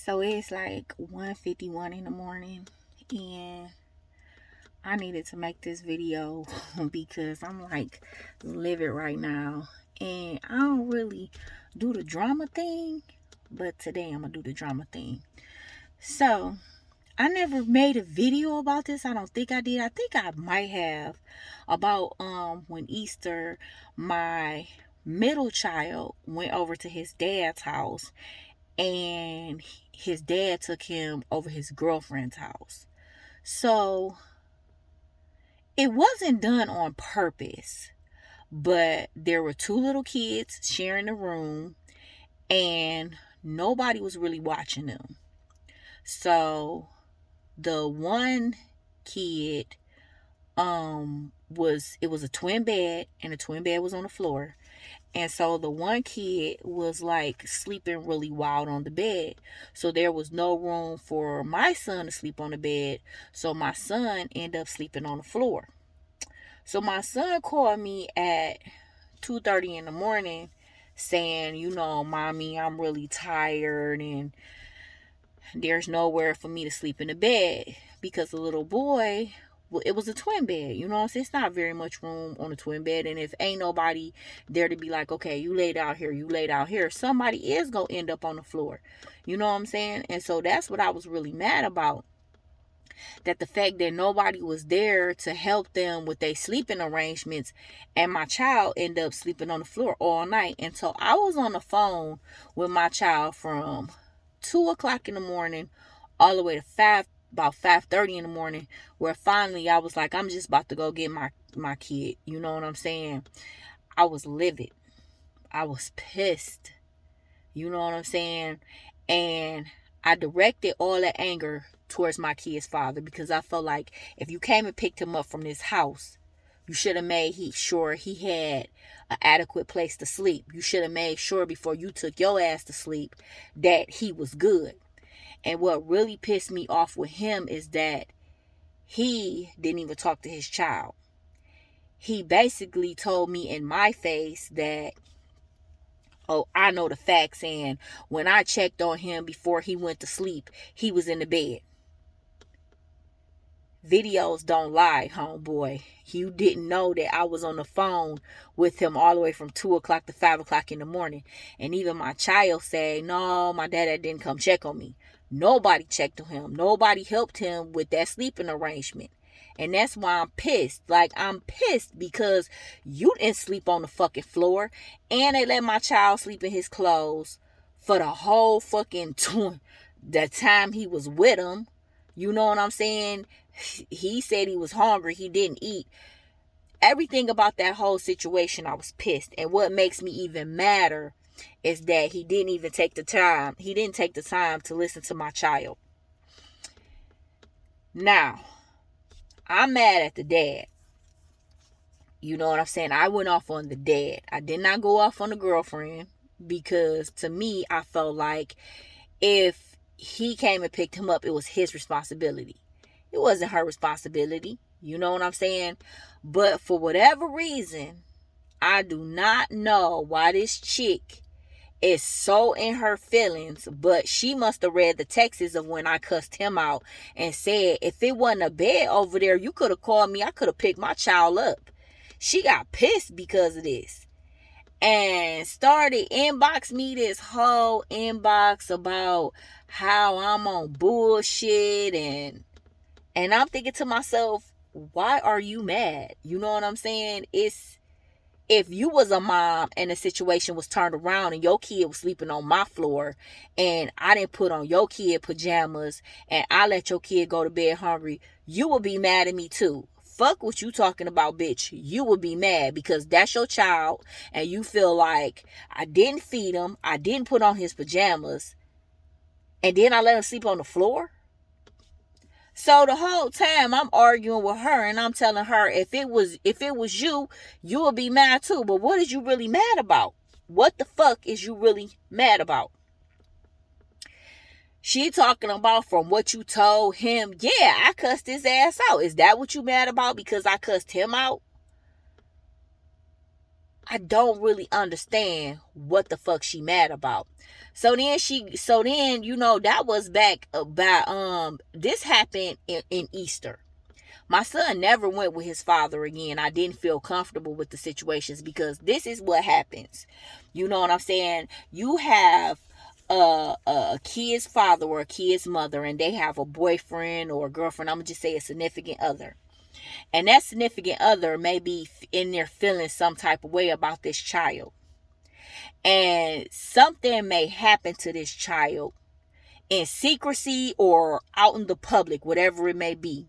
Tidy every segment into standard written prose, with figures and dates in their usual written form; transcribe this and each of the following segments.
So it's like 1:51 in the morning, and I needed to make this video because I'm like livid right now, and I don't really do the drama thing, but today I'm gonna do the drama thing. So I never made a video about this. I don't think I did. I think I might have, about when Easter, my middle child went over to his dad's house, and his dad took him over his girlfriend's house. So it wasn't done on purpose, but there were two little kids sharing a room, and nobody was really watching them. So the one kid was a twin bed, and the twin bed was on the floor. And so the one kid was like sleeping really wild on the bed. So there was no room for my son to sleep on the bed. So my son ended up sleeping on the floor. So my son called me at 2:30 in the morning saying, "Mommy, I'm really tired and there's nowhere for me to sleep in the bed." Because the little boy, it was a twin bed, you know what I'm saying? It's not very much room on a twin bed, and if ain't nobody there to be like, okay, you laid out here, somebody is gonna end up on the floor, you know what I'm saying? And so that's what I was really mad about, that the fact that nobody was there to help them with their sleeping arrangements, and my child ended up sleeping on the floor all night. And so I was on the phone with my child from 2 o'clock in the morning all the way to about 5:30 in the morning, where finally I was like, I'm just about to go get my kid. You know what I'm saying? I was livid. I was pissed. You know what I'm saying? And I directed all that anger towards my kid's father, because I felt like if you came and picked him up from this house, you should have made sure he had an adequate place to sleep. You should have made sure before you took your ass to sleep that he was good. And what really pissed me off with him is that he didn't even talk to his child. He basically told me in my face that, oh, I know the facts, and when I checked on him before he went to sleep, he was in the bed. Videos don't lie, homeboy. You didn't know that I was on the phone with him all the way from 2 o'clock to 5 o'clock in the morning. And even my child said, no, my dad didn't come check on me. Nobody checked on him. Nobody helped him with that sleeping arrangement. And that's why I'm pissed. Like, I'm pissed because you didn't sleep on the fucking floor, and they let my child sleep in his clothes for the whole fucking the time he was with him. You know what I'm saying? He said he was hungry. He didn't eat. Everything about that whole situation, I was pissed. And what makes me even madder is that he didn't even take the time. He didn't take the time to listen to my child. Now, I'm mad at the dad. You know what I'm saying? I went off on the dad. I did not go off on the girlfriend, because to me, I felt like if he came and picked him up, it was his responsibility. It wasn't her responsibility. You know what I'm saying? But for whatever reason, I do not know why this chick is so in her feelings, but she must have read the texts of when I cussed him out and said, if it wasn't a bed over there, you could have called me. I could have picked my child up. She got pissed because of this and started inbox me this whole inbox about how I'm on bullshit, and I'm thinking to myself, why are you mad? You know what I'm saying? It's, if you was a mom and the situation was turned around and your kid was sleeping on my floor, and I didn't put on your kid pajamas, and I let your kid go to bed hungry, you would be mad at me too. Fuck what you talking about, bitch. You would be mad because that's your child, and you feel like I didn't feed him, I didn't put on his pajamas, and then I let him sleep on the floor. So the whole time I'm arguing with her, and I'm telling her, if it was you, you would be mad too. But what is you really mad about? What the fuck is you really mad about? She talking about from what you told him. Yeah, I cussed his ass out. Is that what you mad about? Because I cussed him out? I don't really understand what the fuck she mad about. So then, you know, that was back about, this happened in Easter. My son never went with his father again. I didn't feel comfortable with the situations because this is what happens. You know what I'm saying? You have a kid's father or a kid's mother, and they have a boyfriend or a girlfriend. I'm going to just say a significant other. And that significant other may be in there feeling some type of way about this child. And something may happen to this child in secrecy or out in the public, whatever it may be.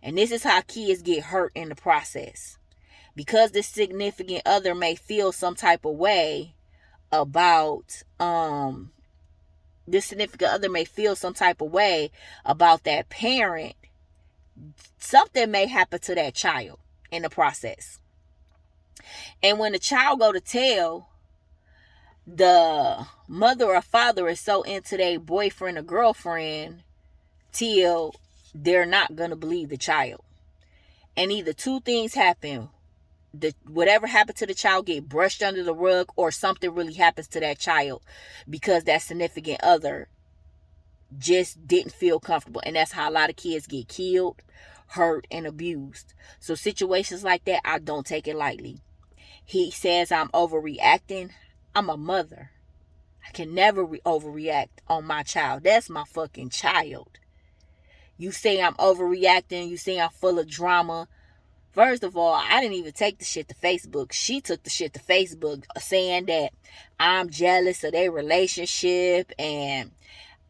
And this is how kids get hurt in the process. Because this significant other may feel some type of way about that parent, something may happen to that child in the process. And when the child go to tell, the mother or father is so into their boyfriend or girlfriend till they're not going to believe the child. And either two things happen. Whatever happened to the child get brushed under the rug, or something really happens to that child because that significant other just didn't feel comfortable. And that's how a lot of kids get killed, hurt, and abused. So situations like that, I don't take it lightly. He says I'm overreacting. I'm a mother. I can never overreact on my child. That's my fucking child. You say I'm overreacting. You say I'm full of drama. First of all, I didn't even take the shit to Facebook. She took the shit to Facebook saying that I'm jealous of their relationship and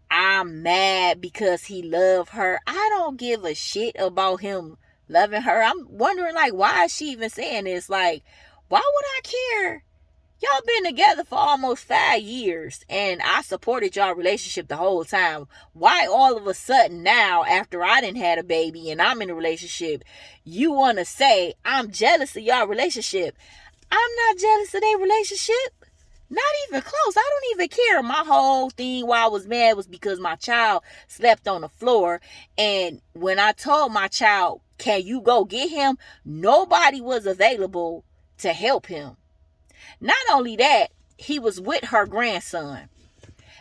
I'm mad because he loved her. I don't give a shit about him loving her. I'm wondering, like, why is she even saying this? Like, why would I care? Y'all been together for almost 5 years and I supported y'all relationship the whole time. Why all of a sudden now, after I done had a baby and I'm in a relationship, you want to say I'm jealous of y'all relationship? I'm not jealous of their relationship. Not even close. I don't even care. My whole thing why I was mad was because my child slept on the floor. And when I told my child, can you go get him? Nobody was available to help him. Not only that, he was with her grandson.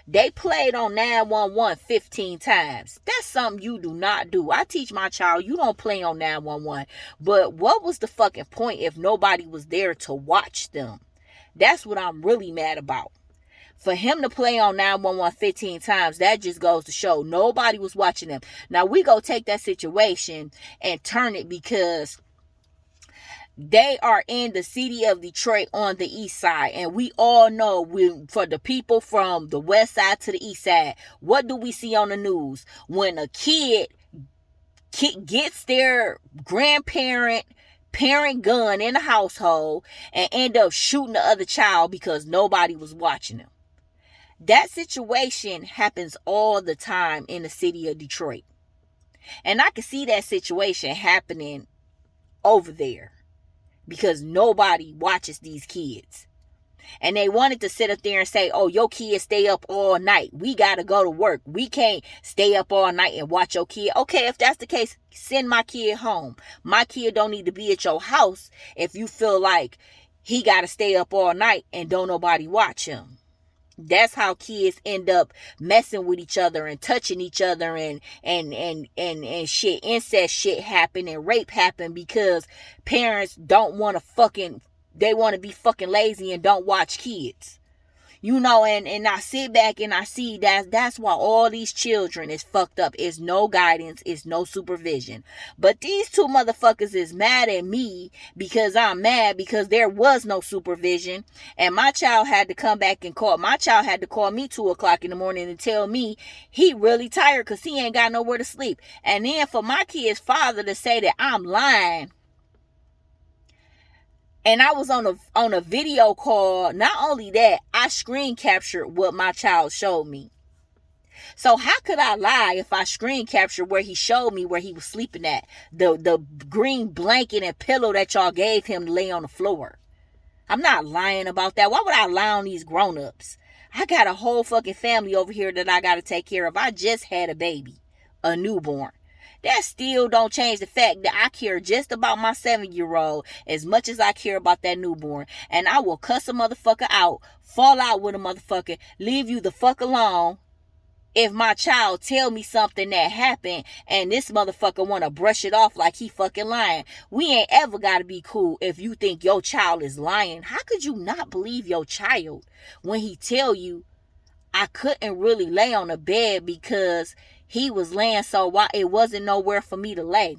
They played on 911 15 times. That's something you do not do. I teach my child, you don't play on 911. But what was the fucking point if nobody was there to watch them? That's what I'm really mad about. For him to play on 911 15 times, that just goes to show nobody was watching them. Now, we go take that situation and turn it because they are in the city of Detroit on the east side. And we all know, for the people from the west side to the east side, what do we see on the news? When a kid gets their parent gun in the household and end up shooting the other child because nobody was watching them. That situation happens all the time in the city of Detroit. And I can see that situation happening over there, because nobody watches these kids. And they wanted to sit up there and say, oh, your kids stay up all night. We got to go to work. We can't stay up all night and watch your kid. Okay, if that's the case, send my kid home. My kid don't need to be at your house if you feel like he got to stay up all night and don't nobody watch him. That's how kids end up messing with each other and touching each other and shit. Incest shit happen and rape happen because parents don't want to they want to be fucking lazy and don't watch kids. You know, and I sit back and I see that's why all these children is fucked up. It's no guidance. It's no supervision. But these two motherfuckers is mad at me because I'm mad because there was no supervision. And my child had to come back and call. My child had to call me 2 o'clock in the morning and tell me he really tired because he ain't got nowhere to sleep. And then for my kid's father to say that I'm lying. And I was on a video call. Not only that, I screen captured what my child showed me. So how could I lie if I screen captured where he showed me where he was sleeping at? The green blanket and pillow that y'all gave him to lay on the floor. I'm not lying about that. Why would I lie on these grown-ups? I got a whole fucking family over here that I got to take care of. I just had a baby, a newborn. That still don't change the fact that I care just about my 7-year-old as much as I care about that newborn. And I will cuss a motherfucker out, fall out with a motherfucker, leave you the fuck alone if my child tell me something that happened and this motherfucker want to brush it off like he fucking lying. We ain't ever got to be cool if you think your child is lying. How could you not believe your child when he tell you, I couldn't really lay on the bed because he was laying so wide, it wasn't nowhere for me to lay?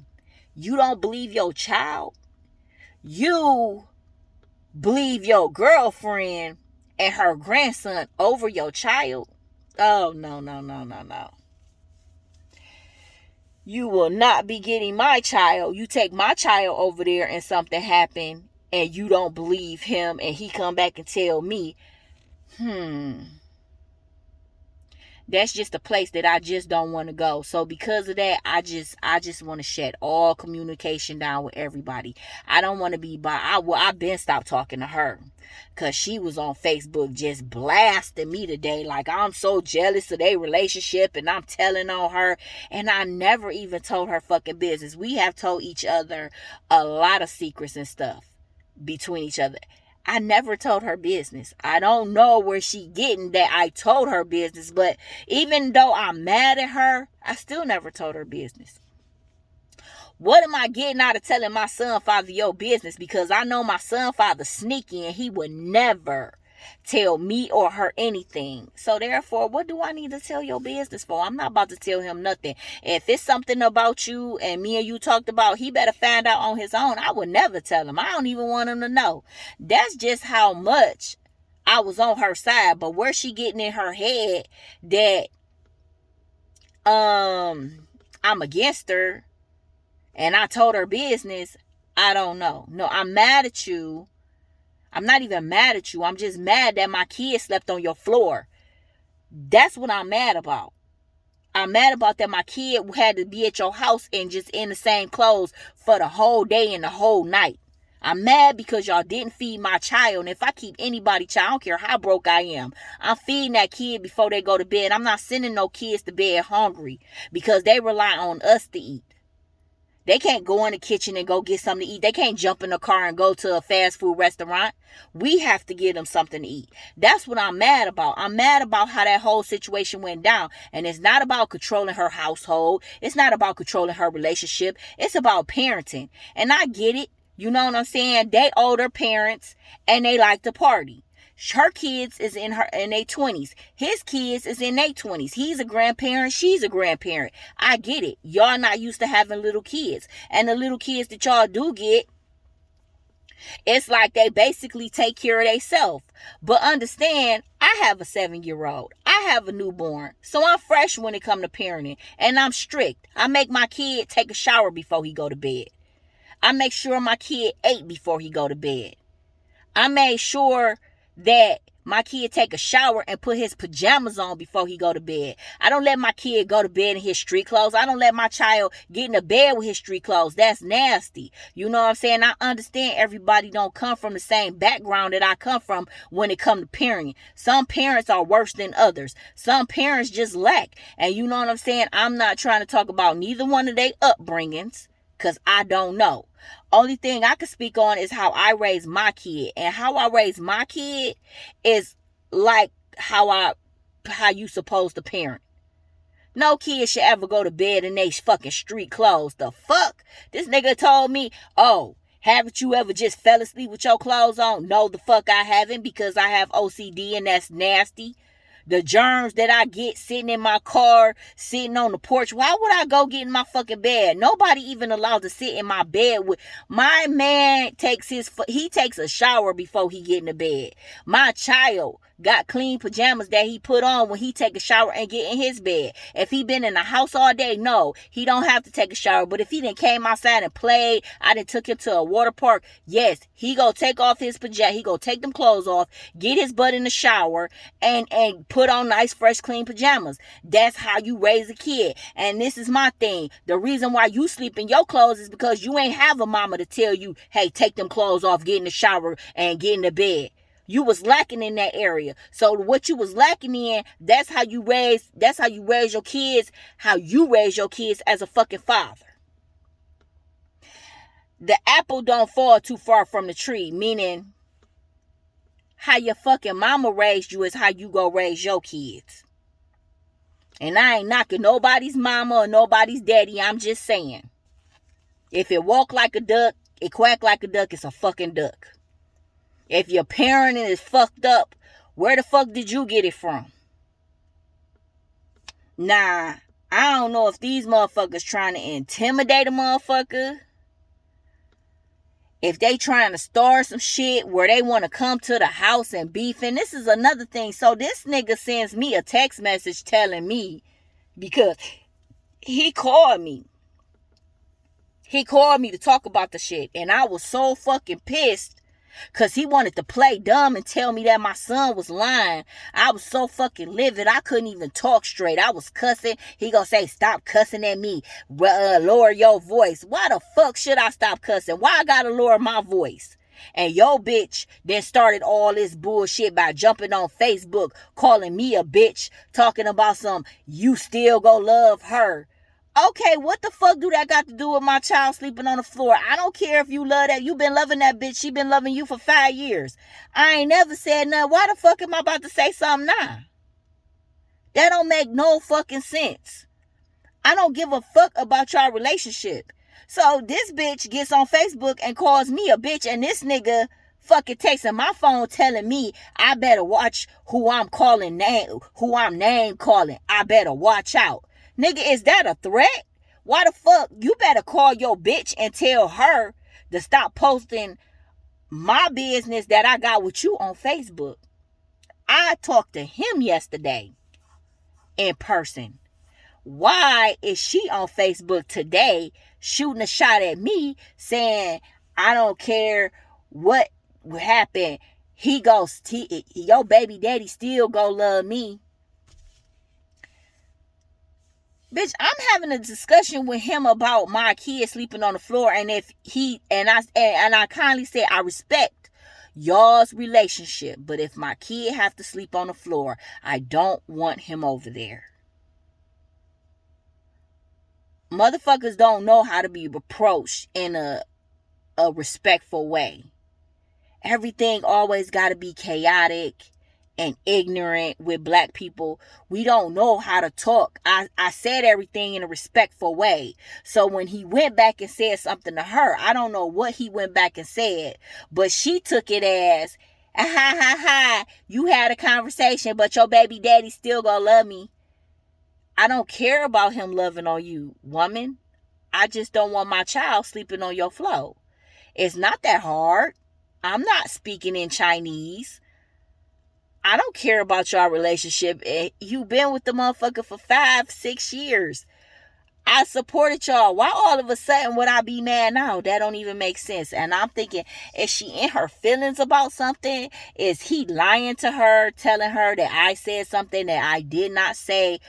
You don't believe your child? You believe your girlfriend and her grandson over your child? Oh, no. You will not be getting my child. You take my child over there and something happened and you don't believe him and he come back and tell me, that's just a place that I just don't want to go. So because of that, I just want to shut all communication down with everybody. I don't want to be I've been stopped talking to her because she was on Facebook just blasting me today. Like, I'm so jealous of their relationship and I'm telling on her. And I never even told her fucking business. We have told each other a lot of secrets and stuff between each other. I never told her business. I don't know where she getting that I told her business, but even though I'm mad at her, I still never told her business. What am I getting out of telling my son father your business? Because I know my son father sneaky and he would never tell me or her anything. So therefore, what do I need to tell your business for? I'm not about to tell him nothing. If it's something about you and me and you talked about, he better find out on his own. I would never tell him. I don't even want him to know. That's just how much I was on her side. But where she getting in her head that I'm against her and I told her business, I don't know. No, I'm mad at you. I'm not even mad at you. I'm just mad that my kid slept on your floor. That's what I'm mad about. I'm mad about that my kid had to be at your house and just in the same clothes for the whole day and the whole night. I'm mad because y'all didn't feed my child. And if I keep anybody's child, I don't care how broke I am, I'm feeding that kid before they go to bed. I'm not sending no kids to bed hungry because they rely on us to eat. They can't go in the kitchen and go get something to eat. They can't jump in the car and go to a fast food restaurant. We have to give them something to eat. That's what I'm mad about. I'm mad about how that whole situation went down. And it's not about controlling her household. It's not about controlling her relationship. It's about parenting. And I get it. You know what I'm saying? They older parents and they like to party. Her kids is in their 20s. His kids is in their 20s. He's a grandparent. She's a grandparent. I get it. Y'all not used to having little kids. And the little kids that y'all do get, it's like they basically take care of themselves. But understand, I have a 7-year-old. I have a newborn. So I'm fresh when it comes to parenting. And I'm strict. I make my kid take a shower before he go to bed. I make sure my kid ate before he go to bed. I made sure that my kid take a shower and put his pajamas on before he go to bed. I don't let my kid go to bed in his street clothes. I don't let my child get in the bed with his street clothes. That's nasty. You know what I'm saying? I understand everybody don't come from the same background that I come from when it comes to parenting. Some parents are worse than others. Some parents just lack. And you know what I'm saying? I'm not trying to talk about neither one of their upbringings because I don't know. Only thing I can speak on is how I raise my kid. And how I raise my kid is like how you supposed to parent. No kid should ever go to bed in they fucking street clothes. The fuck? This nigga told me, oh, haven't you ever just fell asleep with your clothes on? No, the fuck I haven't, because I have OCD and that's nasty. The germs that I get sitting in my car, sitting on the porch. Why would I go get in my fucking bed? Nobody even allowed to sit in my bed with. My man takes a shower before he get in the bed. My child got clean pajamas that he put on when he take a shower and get in his bed. If he been in the house all day, no, he don't have to take a shower. But if he done came outside and played, I done took him to a water park, yes, he go take off his pajamas, he go take them clothes off, get his butt in the shower, and put on nice, fresh, clean pajamas. That's how you raise a kid. And this is my thing. The reason why you sleep in your clothes is because you ain't have a mama to tell you, hey, take them clothes off, get in the shower, and get in the bed. You was lacking in that area. So what you was lacking in, that's how you raise your kids, how you raise your kids as a fucking father. The apple don't fall too far from the tree, meaning how your fucking mama raised you is how you go raise your kids. And I ain't knocking nobody's mama or nobody's daddy. I'm just saying. If it walk like a duck, it quack like a duck, it's a fucking duck. If your parenting is fucked up, where the fuck did you get it from? Nah, I don't know if these motherfuckers trying to intimidate a motherfucker. If they trying to start some shit where they want to come to the house and beef. And this is another thing. So this nigga sends me a text message telling me, because he called me. He called me to talk about the shit. And I was so fucking pissed. Because he wanted to play dumb and tell me that my son was lying. I was so fucking livid. I couldn't even talk straight. I was cussing. He gonna say, stop cussing at me. Lower your voice. Why the fuck should I stop cussing? Why I gotta lower my voice? And yo bitch then started all this bullshit by jumping on Facebook, calling me a bitch, talking about some, you still go love her. Okay, what the fuck do that got to do with my child sleeping on the floor? I don't care if you love that. You been loving that bitch. She been loving you for 5 years. I ain't never said nothing. Why the fuck am I about to say something now? That don't make no fucking sense. I don't give a fuck about your relationship. So this bitch gets on Facebook and calls me a bitch, and this nigga fucking texting my phone telling me I better watch who I'm name calling. I better watch out. Nigga, is that a threat? Why the fuck? You better call your bitch and tell her to stop posting my business that I got with you on Facebook. I talked to him yesterday in person. Why is she on Facebook today shooting a shot at me saying, I don't care what happened. Your baby daddy still go love me. Bitch, I'm having a discussion with him about my kid sleeping on the floor, and if he and I kindly say I respect y'all's relationship, but if my kid have to sleep on the floor, I don't want him over there. Motherfuckers don't know how to be approached in a respectful way. Everything always got to be chaotic and ignorant with black people. We don't know how to talk. I said everything in a respectful way. So when he went back and said something to her, I don't know what he went back and said, but she took it as, you had a conversation, but your baby daddy still gonna love me. I don't care about him loving on you, woman. I just don't want my child sleeping on your floor. It's not that hard. I'm not speaking in Chinese. I don't care about your relationship. You've been with the motherfucker for 5-6 years. I supported y'all. Why all of a sudden would I be mad now? That don't even make sense. And I'm thinking, is she in her feelings about something? Is he lying to her, telling her that I said something that I did not say?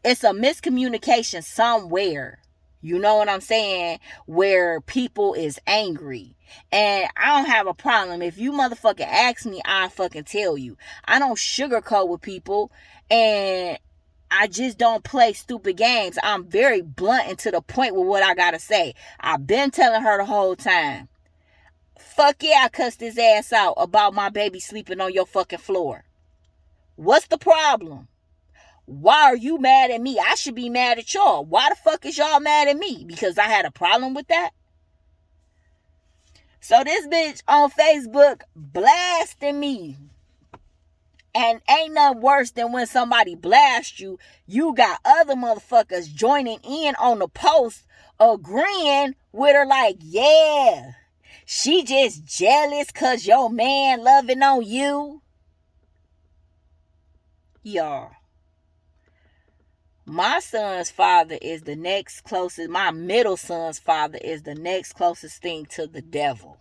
It's a miscommunication somewhere. You know what I'm saying? Where people is angry. And I don't have a problem. If you motherfucking ask me, I'll fucking tell you. I don't sugarcoat with people. And I just don't play stupid games. I'm very blunt and to the point with what I gotta say. I've been telling her the whole time. Fuck yeah, I cussed his ass out about my baby sleeping on your fucking floor. What's the problem? Why are you mad at me? I should be mad at y'all. Why the fuck is y'all mad at me? Because I had a problem with that? So this bitch on Facebook blasting me. And ain't nothing worse than when somebody blasts you. You got other motherfuckers joining in on the post, agreeing with her like, yeah, she just jealous because your man loving on you. Y'all. My son's father is the next closest, my middle son's father is the next closest thing to the devil.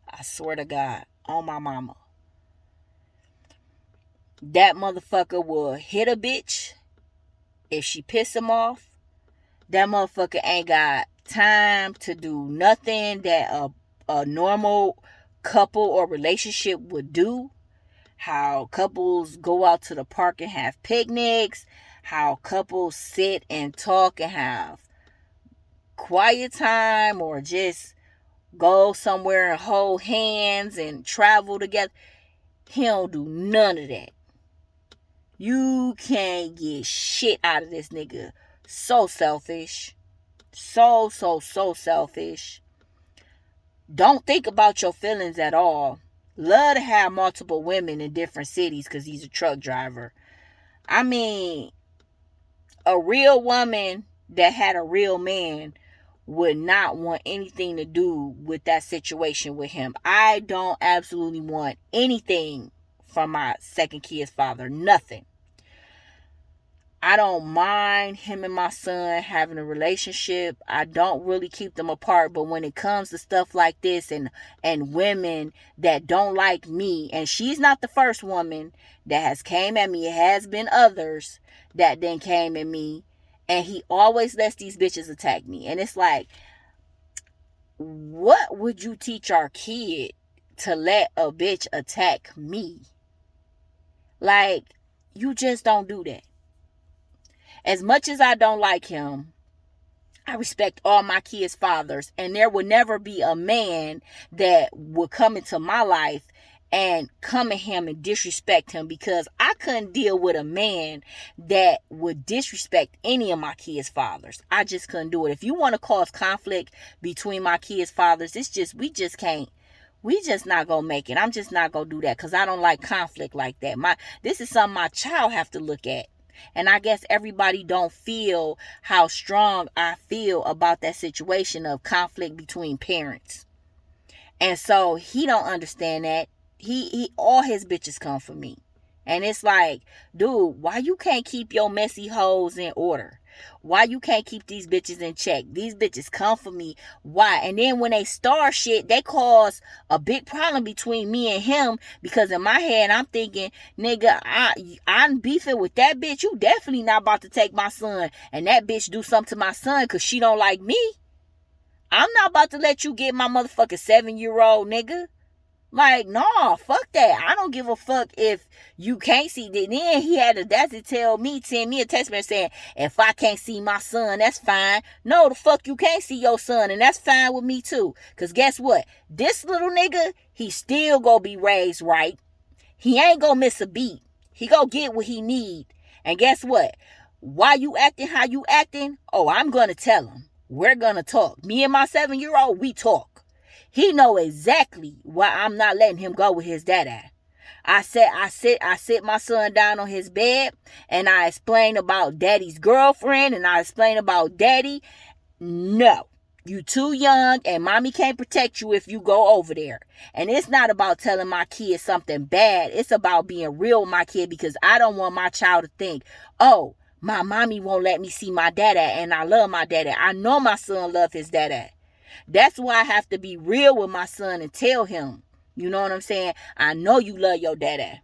I swear to God, on my mama. That motherfucker will hit a bitch if she piss him off. That motherfucker ain't got time to do nothing that a normal couple or relationship would do. how couples go out to the park and have picnics, how couples sit and talk and have quiet time, or just go somewhere and hold hands and travel together. He don't do none of that. You can't get shit out of this nigga. So selfish. So selfish. Don't think about your feelings at all. Love to have multiple women in different cities because he's a truck driver. I mean, a real woman that had a real man would not want anything to do with that situation with him. I don't absolutely want anything from my second kid's father. Nothing. I don't mind him and my son having a relationship. I don't really keep them apart. But when it comes to stuff like this and women that don't like me, and she's not the first woman that has came at me. It has been others that then came at me. And he always lets these bitches attack me. And it's like, what would you teach our kid to let a bitch attack me? Like, you just don't do that. As much as I don't like him, I respect all my kids' fathers. And there will never be a man that will come into my life and come at him and disrespect him, because I couldn't deal with a man that would disrespect any of my kids' fathers. I just couldn't do it. If you want to cause conflict between my kids' fathers, we just can't. We just not gonna make it. I'm just not gonna do that because I don't like conflict like that. This is something my child have to look at. And I guess everybody don't feel how strong I feel about that situation of conflict between parents. And so he don't understand that. He all his bitches come for me. And it's like, dude, why you can't keep your messy hoes in order? Why you can't keep these bitches in check? These bitches come for me. Why? And then when they start shit, they cause a big problem between me and him, because in my head, I'm thinking, nigga, I'm beefing with that bitch. You definitely not about to take my son and that bitch do something to my son because she don't like me. I'm not about to let you get my motherfucking 7-year-old nigga. Like, no, fuck that. I don't give a fuck if you can't see. Then he had the audacity to send me a text message saying, if I can't see my son, that's fine. No, the fuck you can't see your son, and that's fine with me too. Because guess what? This little nigga, he still gonna be raised right. He ain't gonna miss a beat. He gonna get what he need. And guess what? Why you acting how you acting? Oh, I'm gonna tell him. We're gonna talk. Me and my 7-year-old, we talk. He know exactly why I'm not letting him go with his dada. I sit my son down on his bed and I explain about daddy's girlfriend and I explain about daddy. No, you too young and mommy can't protect you if you go over there. And it's not about telling my kid something bad. It's about being real with my kid, because I don't want my child to think, oh, my mommy won't let me see my dada and I love my dada. I know my son love his dada. That's why I have to be real with my son and tell him, you know what I'm saying? I know you love your dada.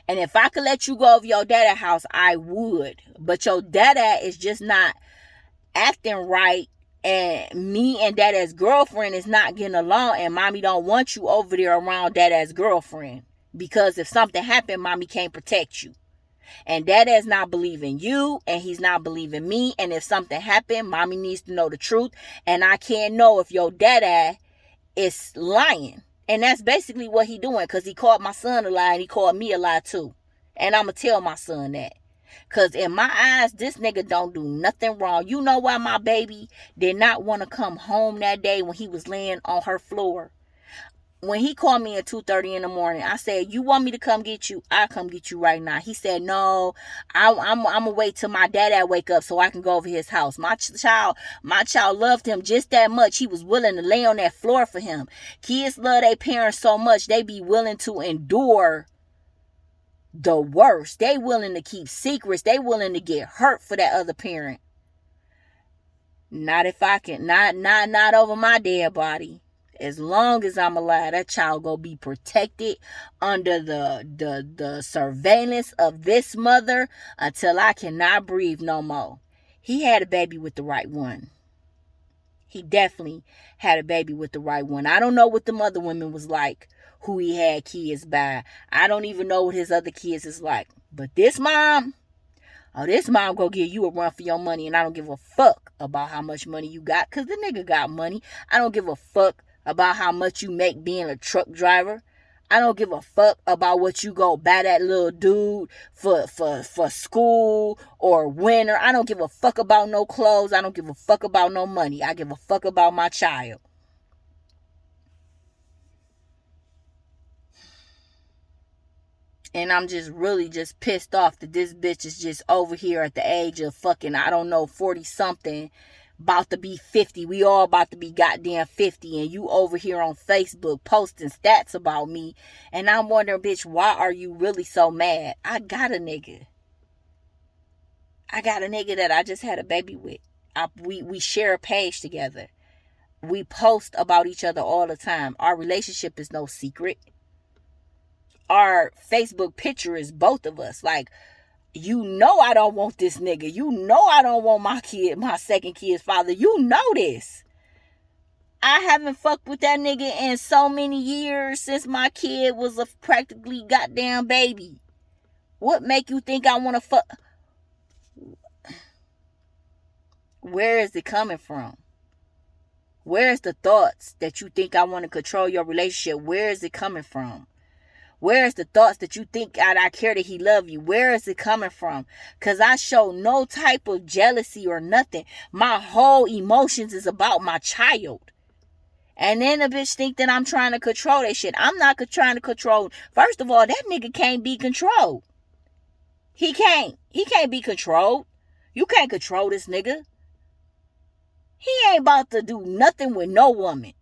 And if I could let you go over your dada house, I would. But your dada is just not acting right. And me and dada's girlfriend is not getting along. And mommy don't want you over there around dada's girlfriend. Because if something happened, mommy can't protect you. And dada is not believing you, and he's not believing me. And if something happened, mommy needs to know the truth. And I can't know if your dada is lying. And that's basically what he doing, because he called my son a lie and he called me a lie too. And I'm going to tell my son that. Because in my eyes, this nigga don't do nothing wrong. You know why my baby did not want to come home that day when he was laying on her floor? When he called me at 2:30 in the morning, I said, you want me to come get you? I'll come get you right now. He said, no, I'm going to wait till my dad wake up so I can go over his house. My child loved him just that much. He was willing to lay on that floor for him. Kids love their parents so much, they be willing to endure the worst. They willing to keep secrets. They willing to get hurt for that other parent. Not if I can, not over my dead body. As long as I'm alive, that child gonna be protected under the surveillance of this mother until I cannot breathe no more. He had a baby with the right one. He definitely had a baby with the right one. I don't know what the other women was like who he had kids by. I don't even know what his other kids is like. But this mom gonna give you a run for your money, and I don't give a fuck about how much money you got, because the nigga got money. I don't give a fuck about how much you make being a truck driver. I don't give a fuck about what you go buy that little dude for school or winter. I don't give a fuck about no clothes. I don't give a fuck about no money. I give a fuck about my child. And I'm just really just pissed off that this bitch is just over here at the age of fucking, I don't know, 40 something, about to be 50. We all about to be goddamn 50. And you over here on Facebook posting stats about me. And I'm wondering, bitch, why are you really so mad? I got a nigga. That I just had a baby with. We share a page together. We post about each other all the time. Our relationship is no secret. Our Facebook picture is both of us. Like, you know I don't want this nigga. You know I don't want my second kid's father. You know this. I haven't fucked with that nigga in so many years since my kid was a practically goddamn baby. What make you think I want to fuck? Where is it coming from? Where's the thoughts that you think I want to control your relationship? Where is it coming from? Where's the thoughts that you think I care that he love you? Where is it coming from? Because I show no type of jealousy or nothing. My whole emotions is about my child. And then the bitch think that I'm trying to control that shit. I'm not trying to control. First of all, that nigga can't be controlled. He can't. He can't be controlled. You can't control this nigga. He ain't about to do nothing with no woman.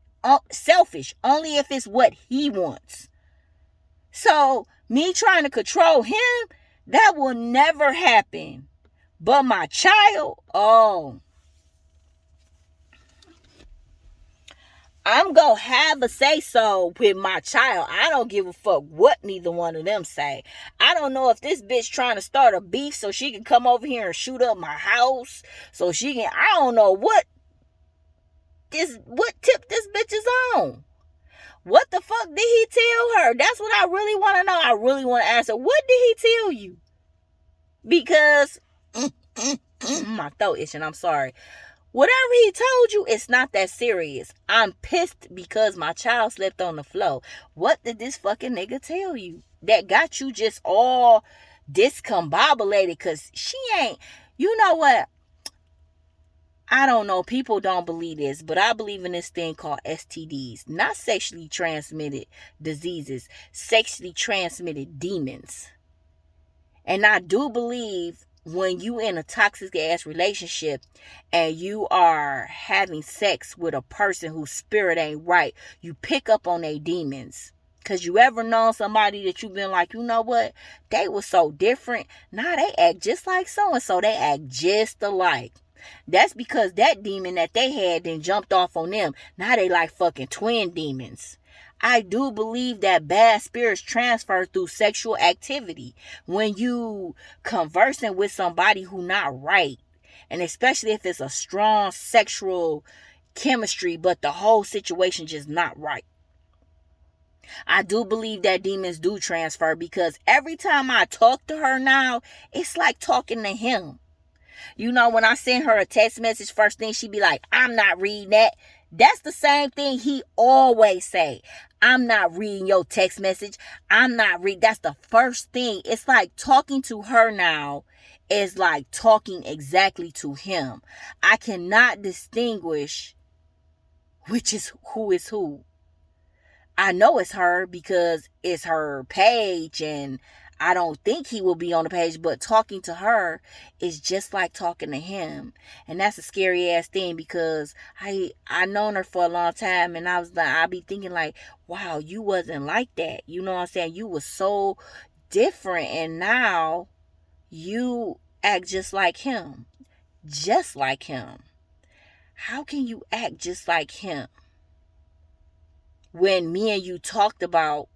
Selfish. Only if it's what he wants. So, me trying to control him, that will never happen. But my child, I'm going to have a say-so with my child. I don't give a fuck what neither one of them say. I don't know if this bitch trying to start a beef so she can come over here and shoot up my house. So she can, I don't know what tip this bitch is on. What the fuck did he tell her? That's what I really want to know. I really want to ask her, what did he tell you? Because, my throat itching, I'm sorry. Whatever he told you, it's not that serious. I'm pissed because my child slept on the floor. What did this fucking nigga tell you that got you just all discombobulated? Because she ain't, you know what? I don't know. People don't believe this, but I believe in this thing called STDs. Not sexually transmitted diseases, sexually transmitted demons. And I do believe when you in a toxic ass relationship and you are having sex with a person whose spirit ain't right, you pick up on their demons. Cause you ever known somebody that you've been like, you know what? They were so different. Nah, they act just like so-and-so. They act just alike. That's because that demon that they had then jumped off on them. Now they like fucking twin demons. I do believe that bad spirits transfer through sexual activity. When you conversing with somebody who not right. And especially if it's a strong sexual chemistry, but the whole situation just not right. I do believe that demons do transfer because every time I talk to her now, it's like talking to him. You know, when I send her a text message, first thing she be like, I'm not reading that. That's the same thing he always say. I'm not reading your text message. I'm not reading. That's the first thing. It's like talking to her now is like talking exactly to him. I cannot distinguish which is who. I know it's her because it's her page and I don't think he will be on the page, but talking to her is just like talking to him. And that's a scary ass thing because I known her for a long time and I be thinking like, wow, you wasn't like that. You know what I'm saying? You was so different and now you act just like him. Just like him. How can you act just like him? When me and you talked about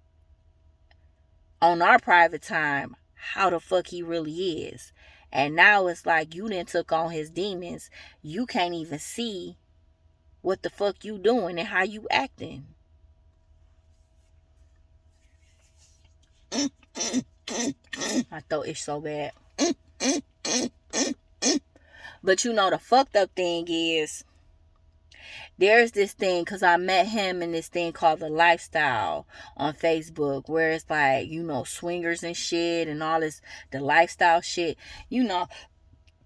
on our private time how the fuck he really is. And now it's like you done took on his demons. You can't even see what the fuck you doing and how you acting. My throat is so bad. But you know, the fucked up thing is, there's this thing, because I met him in this thing called The Lifestyle on Facebook, where it's like, you know, swingers and shit and all this, the lifestyle shit. You know,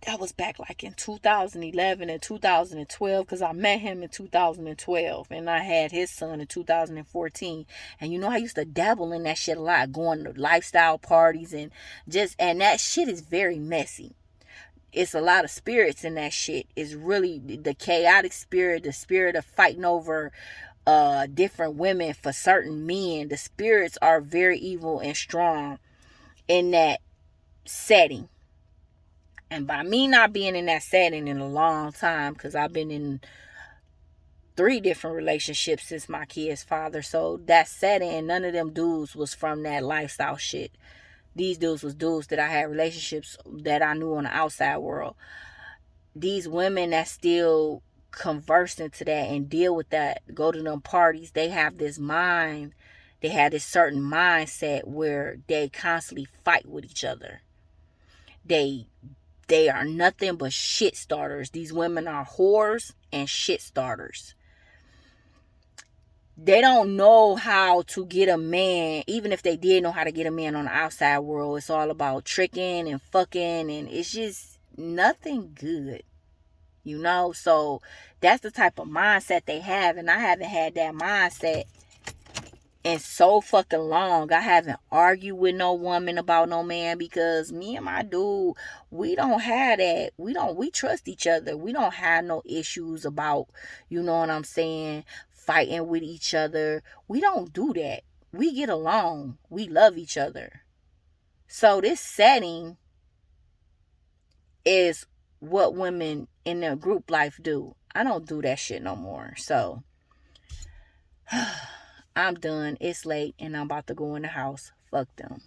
that was back like in 2011 and 2012, because I met him in 2012 and I had his son in 2014. And you know, I used to dabble in that shit a lot, going to lifestyle parties and that shit is very messy. It's a lot of spirits in that shit. It's really the chaotic spirit, the spirit of fighting over different women for certain men. The spirits are very evil and strong in that setting. And by me not being in that setting in a long time, because I've been in 3 different relationships since my kid's father, so that setting, and none of them dudes was from that lifestyle shit. These dudes was dudes that I had relationships that I knew on the outside world. These women that still converse into that and deal with that, go to them parties, they have this mind, they have this certain mindset where they constantly fight with each other. They are nothing but shit starters. These women are whores and shit starters. They don't know how to get a man. Even if they did know how to get a man on the outside world, it's all about tricking and fucking, and it's just nothing good, you know. So that's the type of mindset they have, and I haven't had that mindset in so fucking long. I haven't argued with no woman about no man, because me and my dude, we don't have that. We trust each other. We don't have no issues about, you know what I'm saying, fighting with each other. We don't do that. We get along. We love each other. So this setting is what women in their group life do. I don't do that shit no more. So I'm done. It's late and I'm about to go in the house. Fuck them.